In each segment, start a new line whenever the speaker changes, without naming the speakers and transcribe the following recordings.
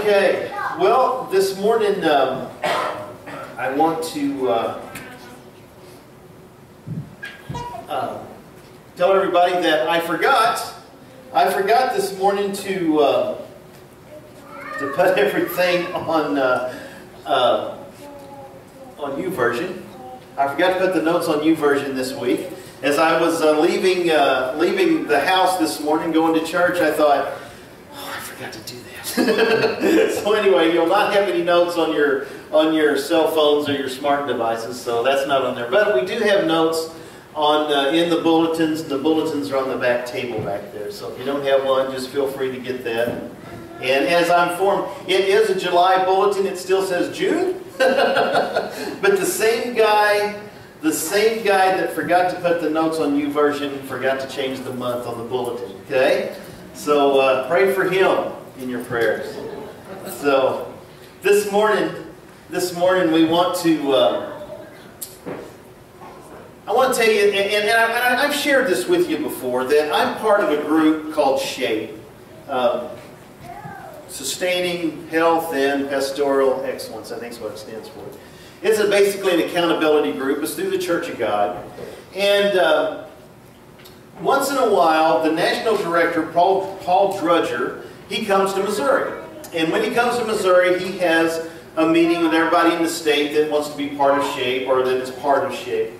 Okay, well, this morning I want to tell everybody that I forgot this morning to put everything on YouVersion. I forgot to put the notes on YouVersion this week. As I was leaving the house this morning, going to church, I thought, oh, I forgot to do that. So anyway, you'll not have any notes on your cell phones or your smart devices, so that's not on there. But we do have notes on in the bulletins. The bulletins are on the back table back there. So if you don't have one, just feel free to get that. And as I'm informed, it is a July bulletin. It still says June, but the same guy that forgot to put the notes on YouVersion forgot to change the month on the bulletin. Okay, so pray for him in your prayers. So this morning we want to. I want to tell you, and I've shared this with you before, that I'm part of a group called SHAPE, Sustaining Health and Pastoral Excellence. I think that's what it stands for. It's basically an accountability group. It's through the Church of God. And once in a while, the national director, Paul Drudger, he comes to Missouri. And when he comes to Missouri, he has a meeting with everybody in the state that wants to be part of SHAPE or that is part of SHAPE.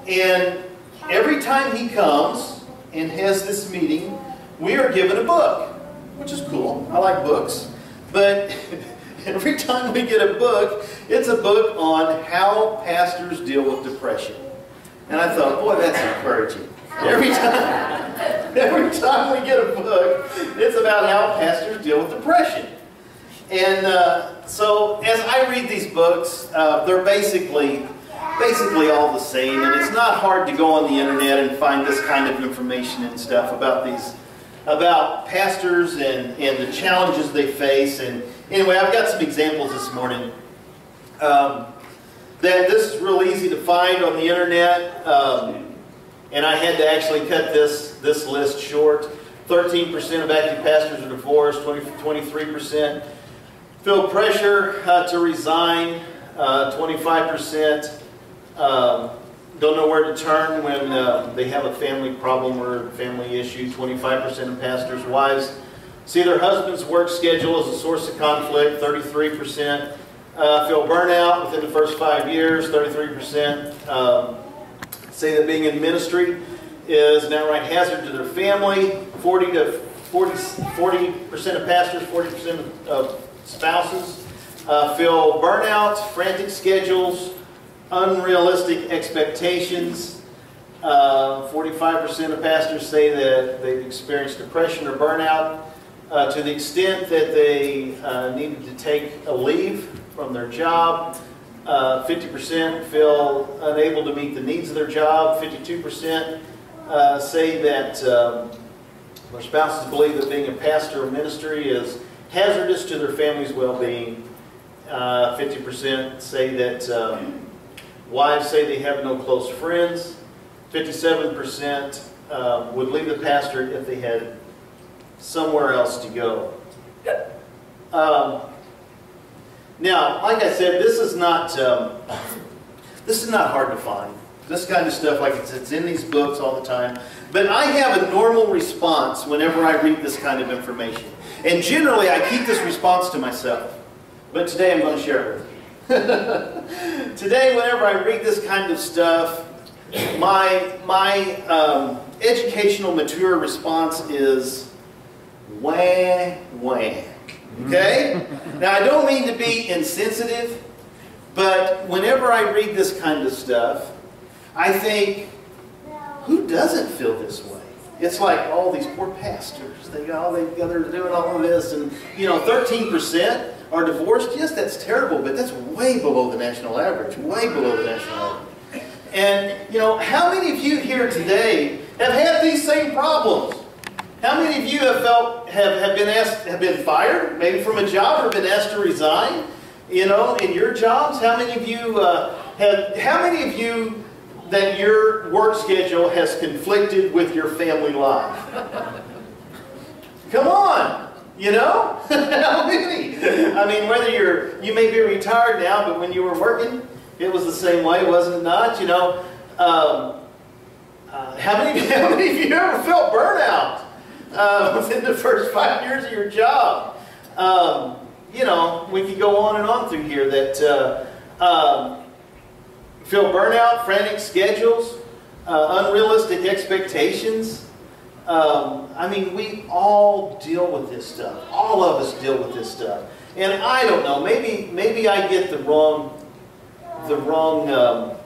And every time he comes and has this meeting, we are given a book, which is cool. I like books. But every time we get a book, it's a book on how pastors deal with depression. And I thought, boy, that's encouraging. Every time we get a book, it's about how pastors deal with depression. And so as I read these books, they're basically all the same. And it's not hard to go on the internet and find this kind of information and stuff about pastors and the challenges they face. And anyway, I've got some examples this morning. That this is real easy to find on the internet. And I had to actually cut this list short. 13% of active pastors are divorced, 23% feel pressure to resign, 25% don't know where to turn when they have a family problem or family issue. 25% of pastors' wives see their husband's work schedule as a source of conflict. 33% feel burnout within the first 5 years. 33% say that being in ministry is an outright hazard to their family. 40% of pastors, 40% of spouses feel burnout, frantic schedules, unrealistic expectations. 45% of pastors say that they've experienced depression or burnout to the extent that they needed to take a leave from their job. 50% feel unable to meet the needs of their job. 52% say that their spouses believe that being a pastor or ministry is hazardous to their family's well-being. 50% say that wives say they have no close friends. 57% would leave the pastor if they had somewhere else to go. Now, like I said, this is not hard to find. This kind of stuff, like it's in these books all the time. But I have a normal response whenever I read this kind of information. And generally, I keep this response to myself. But today, I'm going to share it with you. Today, whenever I read this kind of stuff, my educational mature response is wah, wah. Okay? Now, I don't mean to be insensitive, but whenever I read this kind of stuff, I think, who doesn't feel this way? It's like all these poor pastors. They're doing all of this, and 13% are divorced. Yes, that's terrible, but that's way below the national average. Way below the national average. And how many of you here today have had these same problems? How many of you have been fired, maybe from a job, or been asked to resign? In your jobs, how many of you that your work schedule has conflicted with your family life? Come on, How many? I mean, whether you may be retired now, but when you were working, it was the same way, wasn't it not? You know, how many of you ever felt burnout within the first 5 years of your job? You know, we could go on and on through here that feel burnout, frantic schedules, unrealistic expectations. I mean, we all deal with this stuff. All of us deal with this stuff. And I don't know, maybe I get the wrong, I don't know,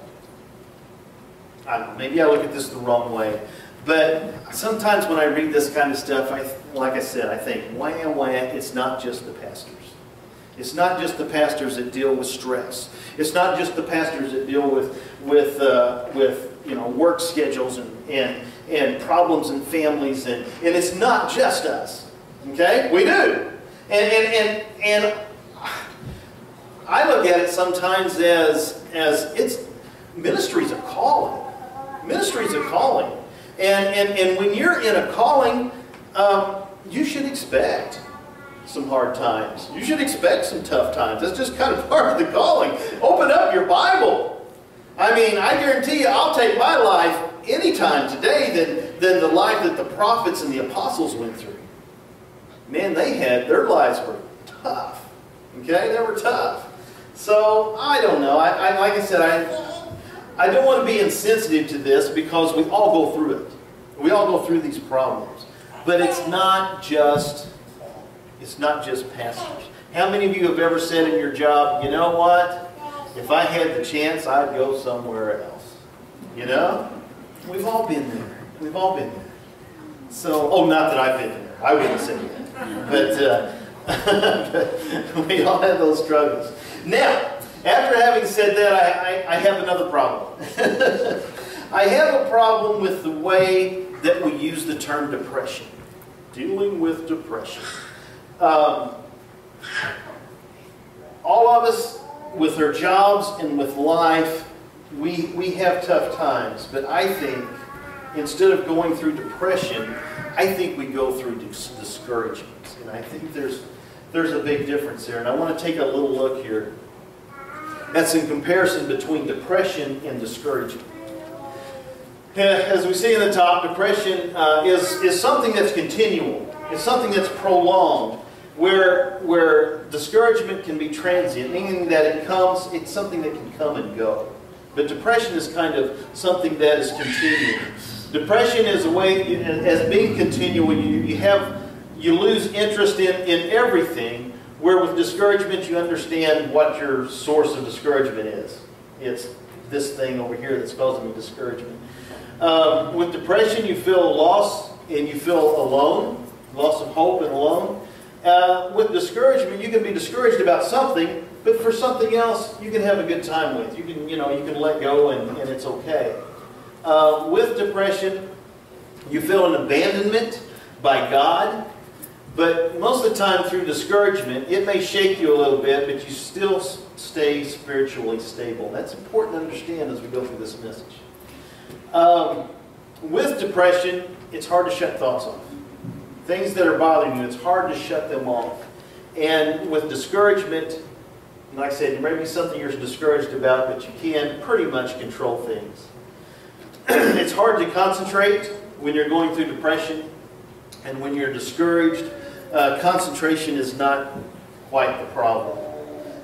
maybe I look at this the wrong way. But sometimes when I read this kind of stuff, like I said, I think, wham, it's not just the pastors. It's not just the pastors that deal with stress. It's not just the pastors that deal with you know, work schedules and problems in families, and it's not just us. Okay, we do, and I look at it sometimes as it's ministry's a calling. Ministry's a calling, and when you're in a calling, you should expect some hard times. You should expect some tough times. That's just kind of part of the calling. Open up your Bible. I mean, I guarantee you, I'll take my life any time today than the life that the prophets and the apostles went through. Man, their lives were tough. Okay, they were tough. So I don't know. Like I said, I don't want to be insensitive to this because we all go through it. We all go through these problems, but it's not just pastors. How many of you have ever said in your job, you know what? If I had the chance, I'd go somewhere else. You know? We've all been there. We've all been there. So, oh, not that I've been there. I wouldn't say that. But we all have those struggles. Now, after having said that, I have another problem. I have a problem with the way that we use the term depression. Dealing with depression. All of us, with our jobs and with life, we have tough times. But I think, instead of going through depression, I think we go through discouragement. And I think there's a big difference there. And I want to take a little look here. That's in comparison between depression and discouragement. As we see in the top, depression is something that's continual. It's something that's prolonged. Where discouragement can be transient, meaning that it's something that can come and go. But depression is kind of something that is continuing. Depression is a way, as being continual, you lose interest in everything, where with discouragement you understand what your source of discouragement is. It's this thing over here that's causing me discouragement. With depression you feel loss and you feel alone, loss of hope and alone. With discouragement, you can be discouraged about something, but for something else, you can have a good time with. You can let go and it's okay. With depression, you feel an abandonment by God, but most of the time through discouragement, it may shake you a little bit, but you still stay spiritually stable. That's important to understand as we go through this message. With depression, it's hard to shut thoughts off. Things that are bothering you, it's hard to shut them off. And with discouragement, like I said, it may be something you're discouraged about, but you can pretty much control things. It's hard to concentrate when you're going through depression, and when you're discouraged, concentration is not quite the problem.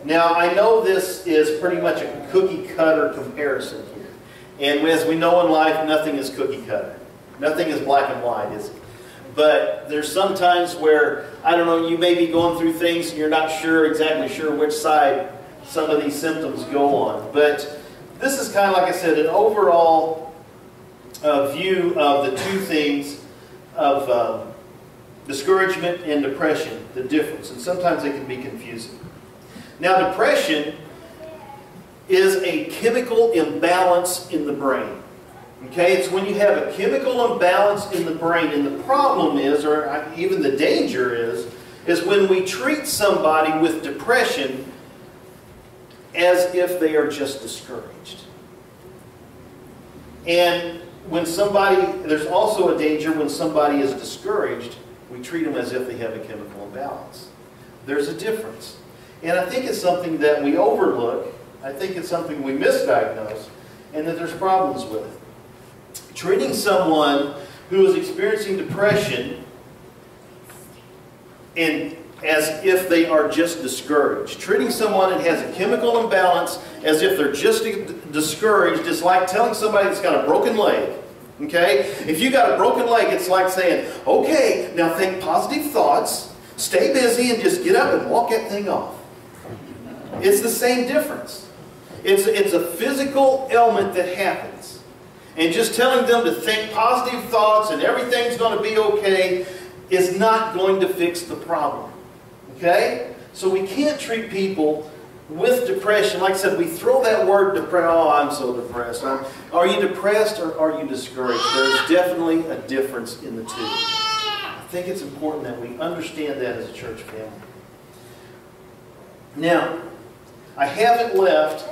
Now, I know this is pretty much a cookie-cutter comparison here. And as we know in life, nothing is cookie-cutter. Nothing is black and white, is it? But there's some times where, I don't know, you may be going through things and you're not exactly sure which side some of these symptoms go on. But this is kind of, like I said, an overall view of the two things of discouragement and depression, the difference. And sometimes they can be confusing. Now, depression is a chemical imbalance in the brain. Okay, it's when you have a chemical imbalance in the brain, and the problem is, or even the danger is when we treat somebody with depression as if they are just discouraged. And there's also a danger when somebody is discouraged, we treat them as if they have a chemical imbalance. There's a difference. And I think it's something that we overlook. I think it's something we misdiagnose and that there's problems with. Treating someone who is experiencing depression and as if they are just discouraged. Treating someone that has a chemical imbalance as if they're just discouraged is like telling somebody that's got a broken leg. Okay? If you got a broken leg, it's like saying, okay, now think positive thoughts, stay busy, and just get up and walk that thing off. It's the same difference. It's a physical ailment that happens. And just telling them to think positive thoughts and everything's going to be okay is not going to fix the problem. Okay? So we can't treat people with depression. Like I said, we throw that word depressed. Oh, I'm so depressed. Are you depressed or are you discouraged? There's definitely a difference in the two. I think it's important that we understand that as a church family. Now, I haven't left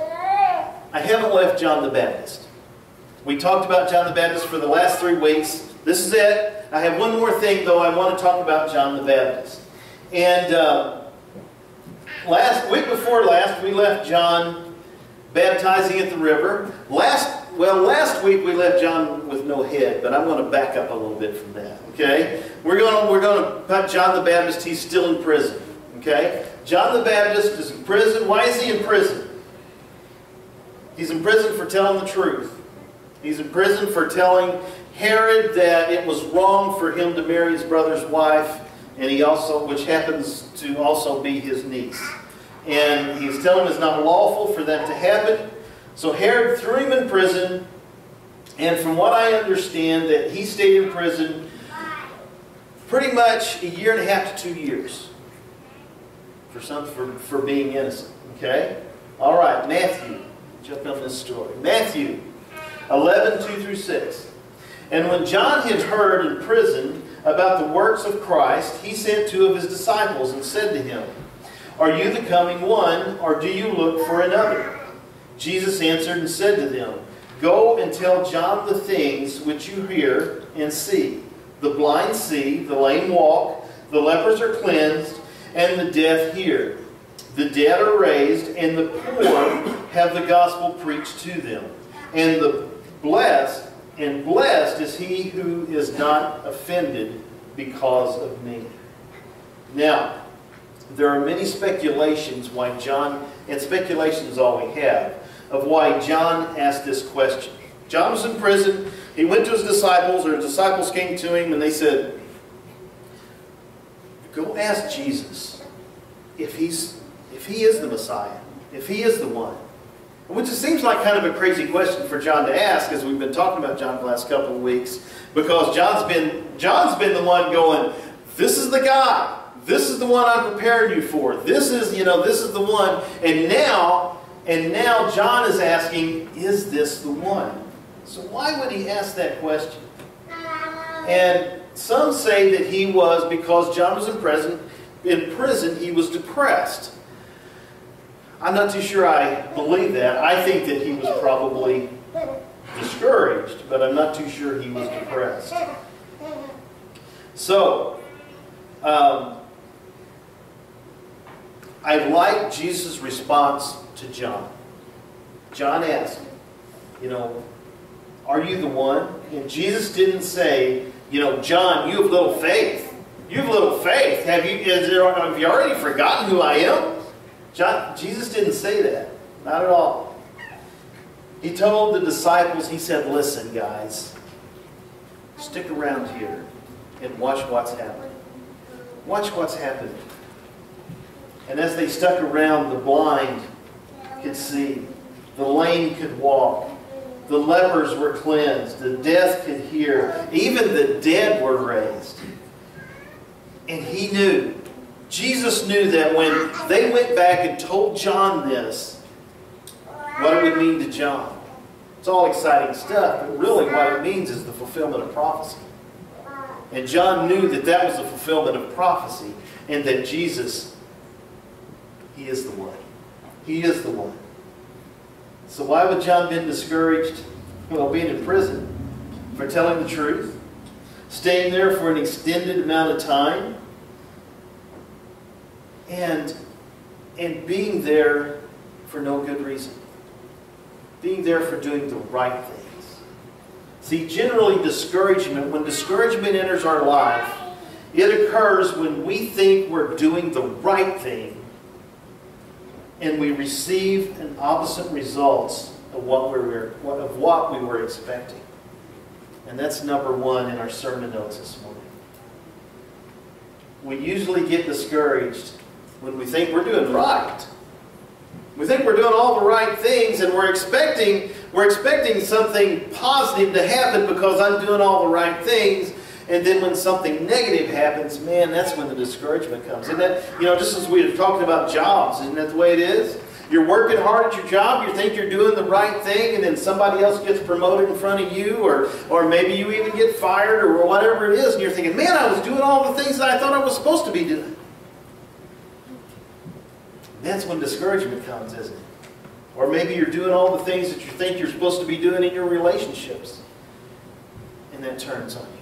John the Baptist. We talked about John the Baptist for the last 3 weeks. This is it. I have one more thing, though. I want to talk about John the Baptist. And week before last, we left John baptizing at the river. Last week we left John with no head, but I'm going to back up a little bit from that. Okay, we're going to put John the Baptist. He's still in prison. Okay, John the Baptist is in prison. Why is he in prison? He's in prison for telling the truth. He's in prison for telling Herod that it was wrong for him to marry his brother's wife, and which happens to also be his niece. And he's telling him it's not lawful for that to happen. So Herod threw him in prison, and from what I understand, that he stayed in prison pretty much 1.5 to 2 years for being innocent. Okay? All right, Matthew. Jump on this story. Matthew 11:2-6. And when John had heard in prison about the works of Christ, he sent 2 of his disciples and said to him, "Are you the coming one, or do you look for another?" Jesus answered and said to them, "Go and tell John the things which you hear and see. The blind see, the lame walk, the lepers are cleansed, and the deaf hear. The dead are raised, and the poor have the gospel preached to them. And blessed is he who is not offended because of me." Now, there are many speculations why John, and speculation is all we have, of why John asked this question. John was in prison. He went to his disciples, or his disciples came to him, and they said, "Go ask Jesus if he is the Messiah, if he is the one." Which it seems like kind of a crazy question for John to ask, as we've been talking about John the last couple of weeks, because John's been the one going, "This is the guy. This is the one I'm preparing you for. This is the one." And now John is asking, "Is this the one?" So why would he ask that question? And some say that he was, because John was in prison, he was depressed. I'm not too sure I believe that. I think that he was probably discouraged, but I'm not too sure he was depressed. So, I like Jesus' response to John. John asked, "Are you the one?" And Jesus didn't say, "John, you have little faith. You have little faith. Have you already forgotten who I am?" Jesus didn't say that. Not at all. He told the disciples, he said, "Listen, guys, stick around here and watch what's happening. Watch what's happening." And as they stuck around, the blind could see, the lame could walk, the lepers were cleansed, the deaf could hear, even the dead were raised. And he knew, Jesus knew that when they went back and told John this, what it would mean to John. It's all exciting stuff, but really what it means is the fulfillment of prophecy. And John knew that that was the fulfillment of prophecy, and that Jesus, he is the one. He is the one. So why would John been discouraged? Well, being in prison for telling the truth, staying there for an extended amount of time, and being there for no good reason. Being there for doing the right things. See, generally when discouragement enters our life, it occurs when we think we're doing the right thing and we receive an opposite results of what we were expecting. And that's number one in our sermon notes this morning. We usually get discouraged when we think we're doing right. We think we're doing all the right things, and we're expecting something positive to happen because I'm doing all the right things. And then when something negative happens, man, that's when the discouragement comes. Isn't that, just as we were talking about jobs, isn't that the way it is? You're working hard at your job, you think you're doing the right thing, and then somebody else gets promoted in front of you, or maybe you even get fired, or whatever it is, and you're thinking, man, I was doing all the things that I thought I was supposed to be doing. That's when discouragement comes, isn't it? Or maybe you're doing all the things that you think you're supposed to be doing in your relationships, and that turns on you.